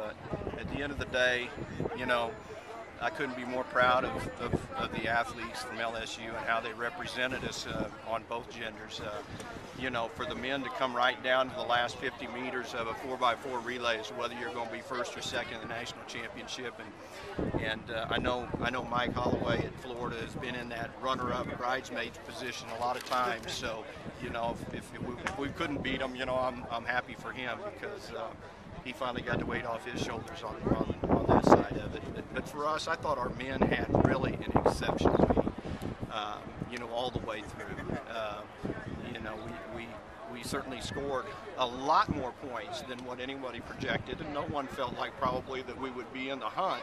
But at the end of the day, I couldn't be more proud of the athletes from LSU and how they represented us on both genders. For the men to come right down to the last 50 meters of a 4x4 relay is whether you're going to be first or second in the national championship. And I know Mike Holloway at Florida has been in that runner-up bridesmaids position a lot of times. So, if we couldn't beat him, I'm happy for him because he finally got the weight off his shoulders on that side of it. But for us, I thought our men had really an exceptional meet, all the way through. We certainly scored a lot more points than what anybody projected, and no one felt like probably that we would be in the hunt.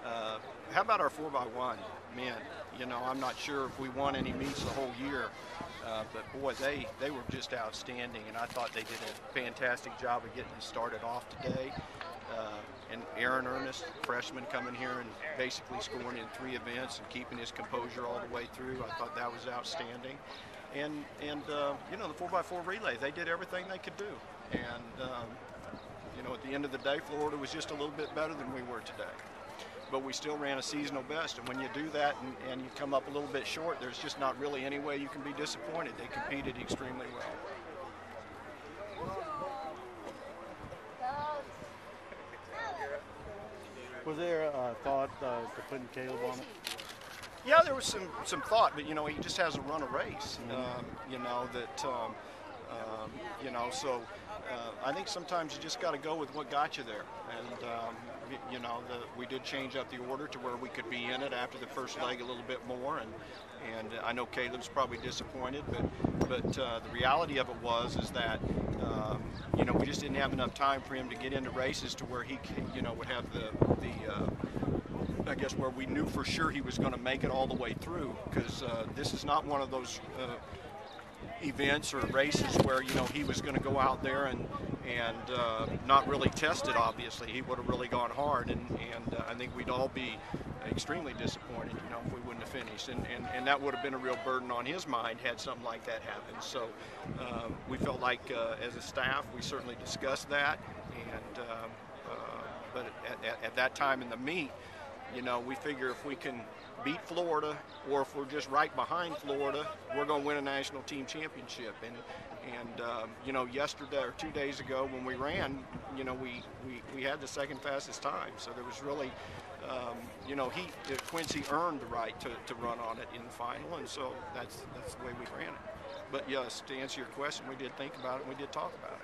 How about our 4x1 men? I'm not sure if we won any meets the whole year, but boy, they were just outstanding, and I thought they did a fantastic job of getting us started off today. And Aaron Ernest, freshman, coming here and basically scoring in 3 events and keeping his composure all the way through. I thought that was outstanding. And the 4x4 relay, they did everything they could do. And, at the end of the day, Florida was just a little bit better than we were today. But we still ran a seasonal best. And when you do that and you come up a little bit short, there's just not really any way you can be disappointed. They competed extremely well. Was there a thought to putting Caleb on it? Yeah, there was some thought, but he just hasn't run a race. So I think sometimes you just got to go with what got you there. And we did change up the order to where we could be in it after the first leg a little bit more. And I know Caleb's probably disappointed, but the reality of it is that we just didn't have enough time for him to get into races to where he would have the I guess where we knew for sure he was going to make it all the way through, because this is not one of those events or races where he was going to go out there and not really test it. Obviously, he would have really gone hard, and I think we'd all be extremely disappointed, if we wouldn't have finished, and that would have been a real burden on his mind had something like that happened. So we felt like as a staff we certainly discussed that, and but at that time in the meet, we figure if we can beat Florida, or if we're just right behind Florida, we're going to win a national team championship. And yesterday or 2 days ago when we ran, we had the second fastest time. So there was really, Quincy earned the right to run on it in the final, and so that's the way we ran it. But yes, to answer your question, we did think about it and we did talk about it.